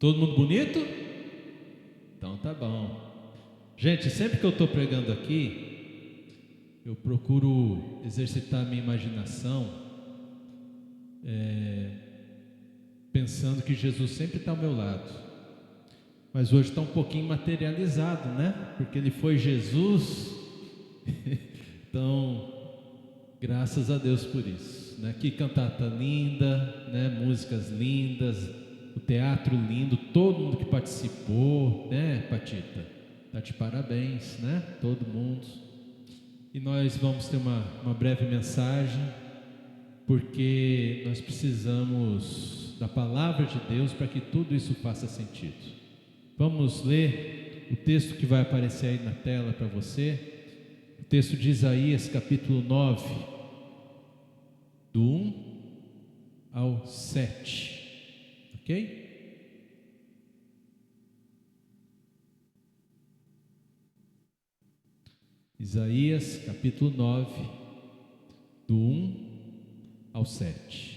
Todo mundo bonito? Então tá bom. Gente, sempre que eu estou pregando aqui, eu procuro exercitar a minha imaginação, pensando que Jesus sempre está ao meu lado. Mas hoje está um pouquinho materializado, né? Porque Ele foi Jesus. Então, graças a Deus por isso, né? Que cantata linda, né? Músicas lindas, o teatro lindo, todo mundo que participou, né, Patita? Tá de parabéns, né? Todo mundo. E nós vamos ter uma breve mensagem, porque nós precisamos da palavra de Deus para que tudo isso faça sentido. Vamos ler o texto que vai aparecer aí na tela para você. O texto de Isaías, capítulo 9, do 1 ao 7, ok? Isaías, capítulo 9, do 1 ao 7.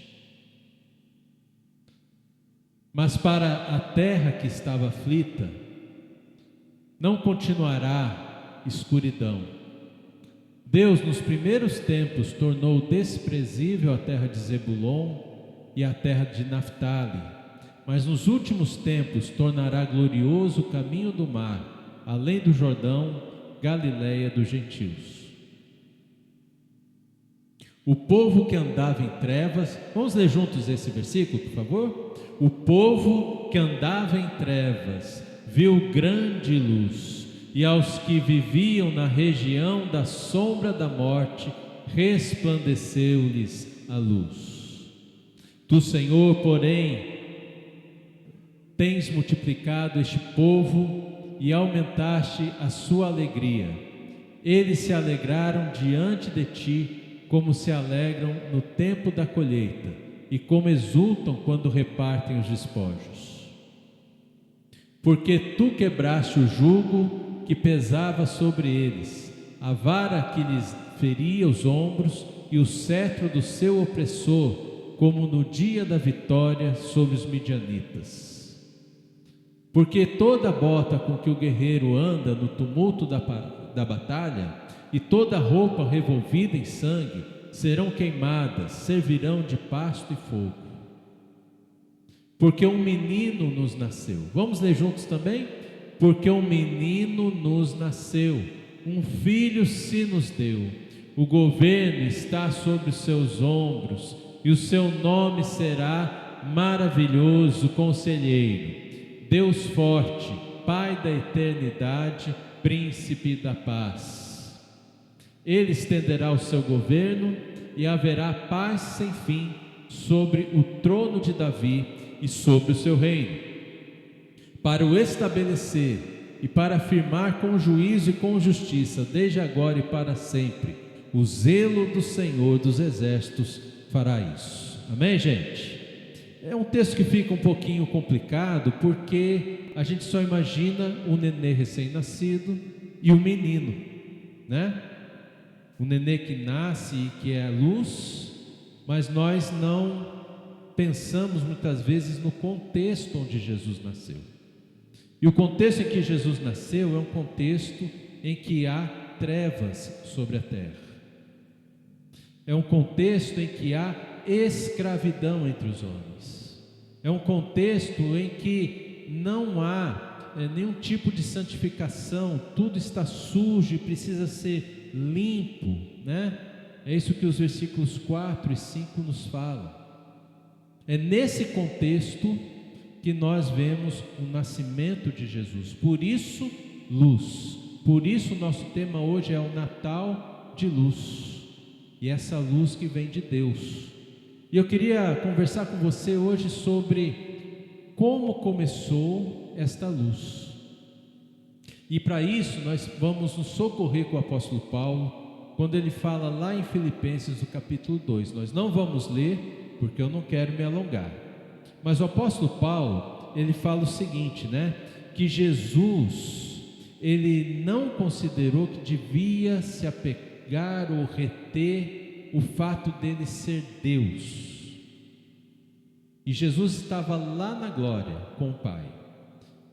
Mas para a terra que estava aflita, não continuará escuridão. Deus, nos primeiros tempos, tornou desprezível a terra de Zebulon e a terra de Naftali, mas nos últimos tempos tornará glorioso o caminho do mar, além do Jordão, Galileia dos gentios. O povo que andava em trevas, vamos ler juntos esse versículo, por favor? O povo que andava em trevas viu grande luz, e aos que viviam na região da sombra da morte, resplandeceu-lhes a luz. Tu, Senhor, porém, tens multiplicado este povo e aumentaste a sua alegria. Eles se alegraram diante de ti, como se alegram no tempo da colheita, e como exultam quando repartem os despojos. Porque tu quebraste o jugo que pesava sobre eles, a vara que lhes feria os ombros e o cetro do seu opressor, como no dia da vitória sobre os midianitas. Porque toda bota com que o guerreiro anda no tumulto da batalha, e toda roupa revolvida em sangue, serão queimadas, servirão de pasto e fogo. Porque um menino nos nasceu. Vamos ler juntos também? Porque um menino nos nasceu, um filho se nos deu. O governo está sobre os seus ombros, e o seu nome será Maravilhoso Conselheiro, Deus Forte, Pai da Eternidade, Príncipe da Paz. Ele estenderá o seu governo e haverá paz sem fim sobre o trono de Davi e sobre o seu reino, para o estabelecer e para afirmar com juízo e com justiça, desde agora e para sempre. O zelo do Senhor dos Exércitos fará isso. Amém, gente? É um texto que fica um pouquinho complicado, porque a gente só imagina o nenê recém-nascido e o menino, né? O nenê que nasce e que é a luz, mas nós não pensamos muitas vezes no contexto onde Jesus nasceu. E o contexto em que Jesus nasceu é um contexto em que há trevas sobre a terra. É um contexto em que há escravidão entre os homens. É um contexto em que não há nenhum tipo de santificação, tudo está sujo e precisa ser limpo, né? É isso que os versículos 4 e 5 nos falam. É nesse contexto que nós vemos o nascimento de Jesus. Por isso, luz. Por isso, o nosso tema hoje é o Natal de luz. E essa luz que vem de Deus. E eu queria conversar com você hoje sobre como começou esta luz. E para isso nós vamos nos socorrer com o apóstolo Paulo, quando ele fala lá em Filipenses, no capítulo 2. Nós não vamos ler, porque eu não quero me alongar. Mas o apóstolo Paulo, ele fala o seguinte, né? Que Jesus, ele não considerou que devia se apegar ou reter o fato dele ser Deus. E Jesus estava lá na glória com o Pai.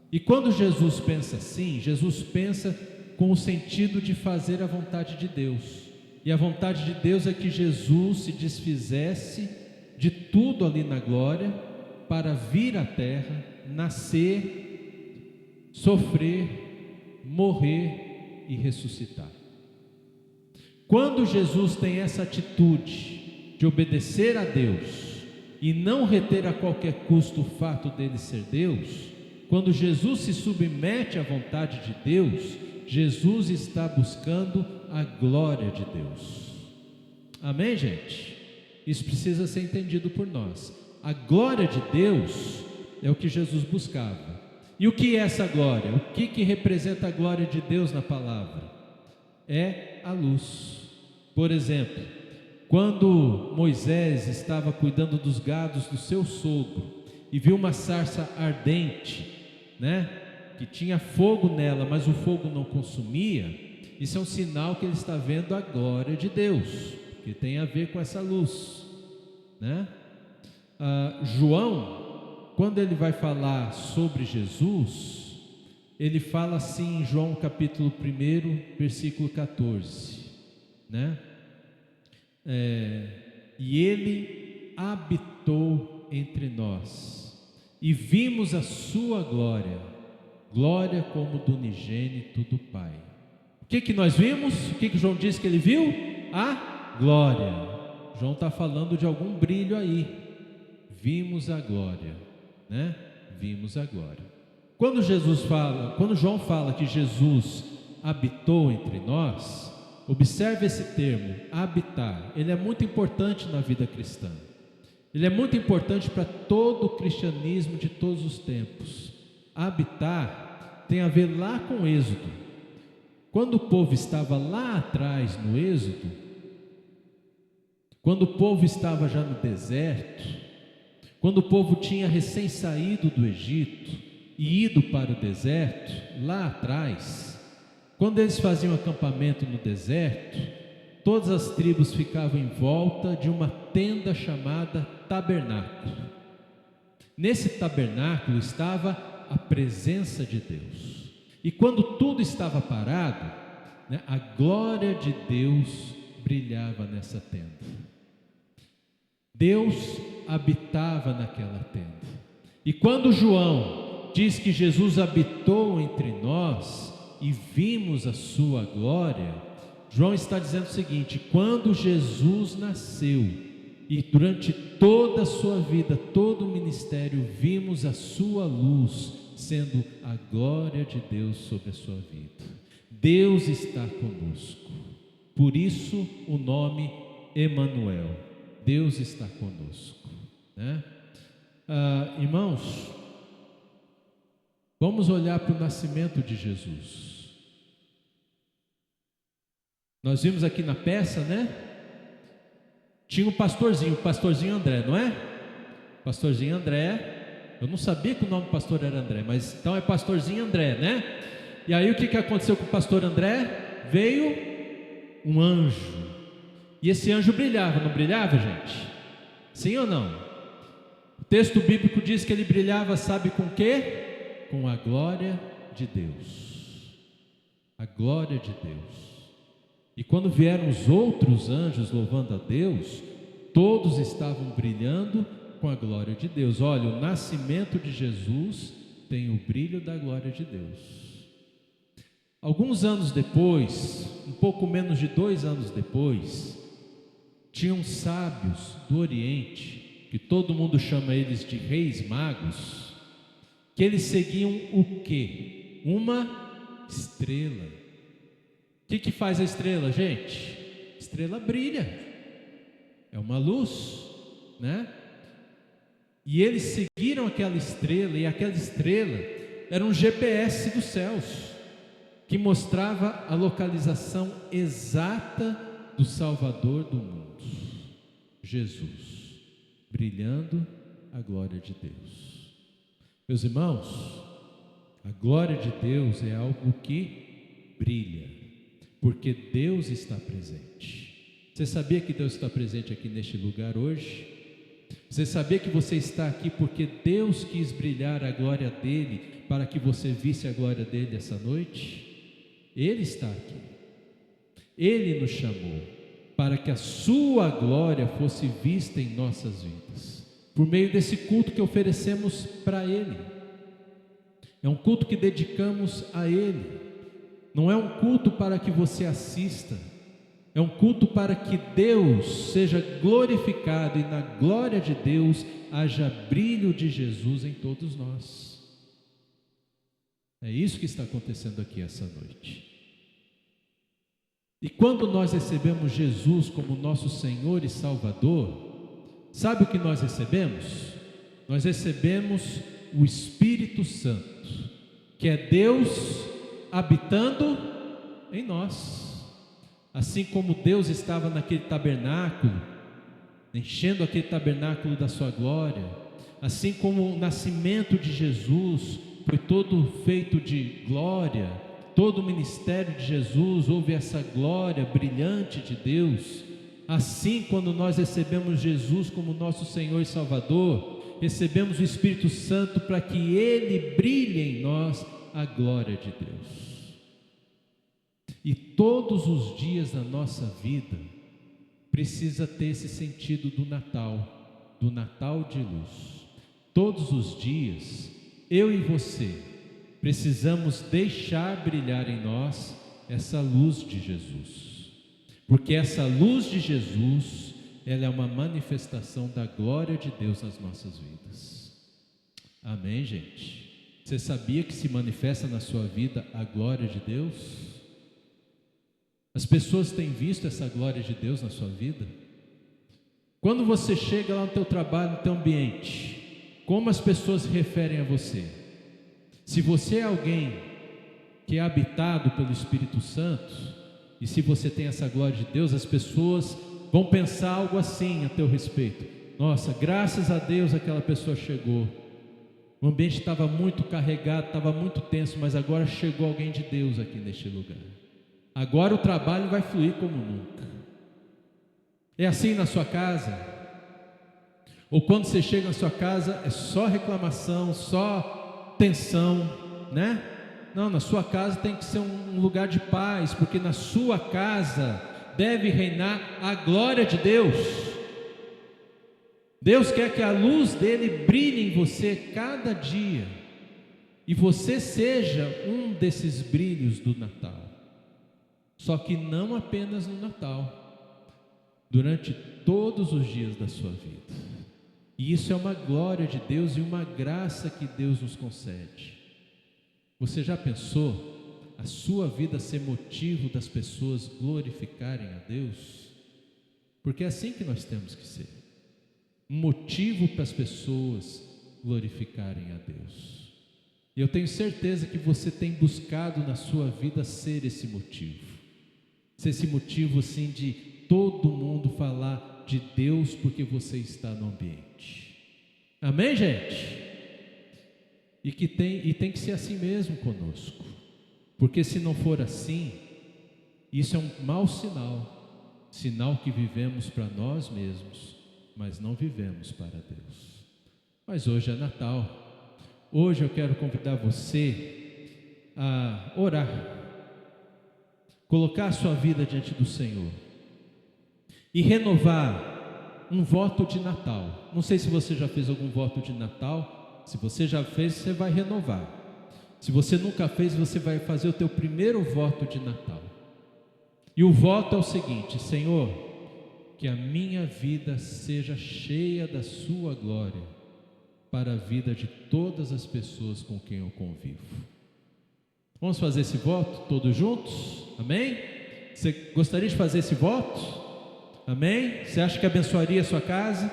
E quando Jesus pensa assim, Jesus pensa com o sentido de fazer a vontade de Deus. E a vontade de Deus é que Jesus se desfizesse de tudo ali na glória para vir à terra, nascer, sofrer, morrer e ressuscitar. Quando Jesus tem essa atitude de obedecer a Deus e não reter a qualquer custo o fato dele ser Deus, quando Jesus se submete à vontade de Deus, Jesus está buscando a glória de Deus. Amém, gente? Isso precisa ser entendido por nós. A glória de Deus é o que Jesus buscava. E o que é essa glória? O que representa a glória de Deus na palavra? É a luz. Por exemplo, quando Moisés estava cuidando dos gados do seu sogro e viu uma sarça ardente, que tinha fogo nela, mas o fogo não consumia, isso é um sinal que ele está vendo a glória de Deus, que tem a ver com essa luz, João, quando ele vai falar sobre Jesus, ele fala assim em João capítulo 1, versículo 14, e ele habitou entre nós, e vimos a sua glória, glória como do unigênito do Pai. O que nós vimos? O que João disse que ele viu? A glória. João está falando de algum brilho aí. Vimos a glória, Vimos a glória. Quando João fala que Jesus habitou entre nós, observe esse termo, habitar. Ele é muito importante na vida cristã. Ele é muito importante para todo o cristianismo de todos os tempos. Habitar tem a ver lá com o Êxodo. Quando o povo estava lá atrás no Êxodo, quando o povo estava já no deserto, quando o povo tinha recém saído do Egito e ido para o deserto, lá atrás, quando eles faziam acampamento no deserto, todas as tribos ficavam em volta de uma tenda chamada tabernáculo. Nesse tabernáculo estava a presença de Deus. E quando tudo estava parado, a glória de Deus brilhava nessa tenda. Deus habitava naquela tenda. E quando João diz que Jesus habitou entre nós e vimos a sua glória, João está dizendo o seguinte: quando Jesus nasceu e durante toda a sua vida, todo o ministério, vimos a sua luz sendo a glória de Deus sobre a sua vida. Deus está conosco. Por isso o nome Emanuel. Deus está conosco, irmãos, vamos olhar para o nascimento de Jesus. Nós vimos aqui na peça, tinha o pastorzinho André, não é? Pastorzinho André, eu não sabia que o nome do pastor era André, mas então é pastorzinho André, E aí o que aconteceu com o pastor André? Veio um anjo. E esse anjo brilhava, não brilhava, gente? Sim ou não? O texto bíblico diz que ele brilhava, sabe com quê? Com a glória de Deus. A glória de Deus. E quando vieram os outros anjos louvando a Deus, todos estavam brilhando com a glória de Deus. Olha, o nascimento de Jesus tem o brilho da glória de Deus. Alguns anos depois, um pouco menos de 2 anos depois, tinham sábios do Oriente, que todo mundo chama eles de reis magos, que eles seguiam o quê? Uma estrela. O que faz a estrela, gente? A estrela brilha, é uma luz, E eles seguiram aquela estrela, e aquela estrela era um GPS dos céus, que mostrava a localização exata do Salvador do mundo, Jesus, brilhando a glória de Deus. Meus irmãos, a glória de Deus é algo que brilha, porque Deus está presente. Você sabia que Deus está presente aqui neste lugar hoje? Você sabia que você está aqui porque Deus quis brilhar a glória dele, para que você visse a glória dele essa noite? Ele está aqui. Ele nos chamou para que a sua glória fosse vista em nossas vidas, por meio desse culto que oferecemos para ele. É um culto que dedicamos a ele. Não é um culto para que você assista, é um culto para que Deus seja glorificado e na glória de Deus haja brilho de Jesus em todos nós. É isso que está acontecendo aqui essa noite. E quando nós recebemos Jesus como nosso Senhor e Salvador, sabe o que nós recebemos? Nós recebemos o Espírito Santo, que é Deus habitando em nós. Assim como Deus estava naquele tabernáculo, enchendo aquele tabernáculo da sua glória, assim como o nascimento de Jesus foi todo feito de glória, todo o ministério de Jesus houve essa glória brilhante de Deus. Assim, quando nós recebemos Jesus como nosso Senhor e Salvador, recebemos o Espírito Santo para que Ele brilhe em nós a glória de Deus. E todos os dias da nossa vida precisa ter esse sentido do Natal de luz. Todos os dias, eu e você precisamos deixar brilhar em nós essa luz de Jesus, porque essa luz de Jesus, ela é uma manifestação da glória de Deus nas nossas vidas. Amém, gente? Você sabia que se manifesta na sua vida a glória de Deus? As pessoas têm visto essa glória de Deus na sua vida? Quando você chega lá no teu trabalho, no teu ambiente, como as pessoas se referem a você? Se você é alguém que é habitado pelo Espírito Santo, e se você tem essa glória de Deus, as pessoas vão pensar algo assim a teu respeito: nossa, graças a Deus aquela pessoa chegou. O ambiente estava muito carregado, estava muito tenso, mas agora chegou alguém de Deus aqui neste lugar. Agora o trabalho vai fluir como nunca. É assim na sua casa? Ou quando você chega na sua casa é só reclamação, só tensão, né? Não, na sua casa tem que ser um lugar de paz, porque na sua casa deve reinar a glória de Deus. Deus quer que a luz dele brilhe em você cada dia, e você seja um desses brilhos do Natal. Só que não apenas no Natal, durante todos os dias da sua vida. E isso é uma glória de Deus e uma graça que Deus nos concede. Você já pensou a sua vida ser motivo das pessoas glorificarem a Deus? Porque é assim que nós temos que ser, um motivo para as pessoas glorificarem a Deus. E eu tenho certeza que você tem buscado na sua vida ser esse motivo. Ser esse motivo assim de todo mundo falar de Deus porque você está no ambiente. Amém, gente? E tem que ser assim mesmo conosco. Porque se não for assim, isso é um mau sinal. Sinal que vivemos para nós mesmos, mas não vivemos para Deus. Mas hoje é Natal. Hoje eu quero convidar você a orar, colocar a sua vida diante do Senhor e renovar um voto de Natal. Não sei se você já fez algum voto de Natal. Se você já fez, você vai renovar. Se você nunca fez, você vai fazer o teu primeiro voto de Natal. E o voto é o seguinte: Senhor, que a minha vida seja cheia da sua glória, para a vida de todas as pessoas com quem eu convivo. Vamos fazer esse voto todos juntos? Amém? Você gostaria de fazer esse voto? Amém? Você acha que abençoaria a sua casa?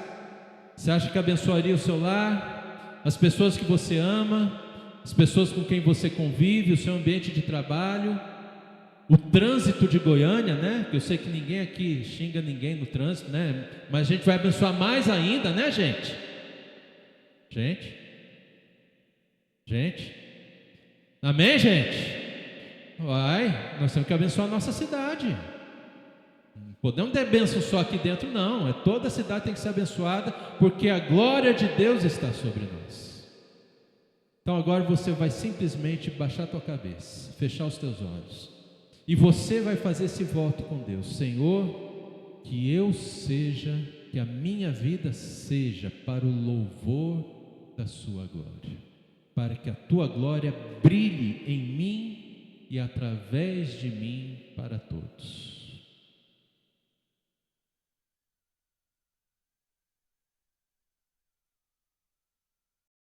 Você acha que abençoaria o seu lar? As pessoas que você ama? As pessoas com quem você convive? O seu ambiente de trabalho? O trânsito de Goiânia, né? Eu sei que ninguém aqui xinga ninguém no trânsito, né? Mas a gente vai abençoar mais ainda, né, gente? Gente? Amém, gente? Nós temos que abençoar a nossa cidade. Podemos ter bênção só aqui dentro? Não, toda a cidade tem que ser abençoada, porque a glória de Deus está sobre nós. Então agora você vai simplesmente baixar a tua cabeça, fechar os teus olhos, e você vai fazer esse voto com Deus: Senhor, que a minha vida seja para o louvor da sua glória, para que a tua glória brilhe em mim e através de mim para todos.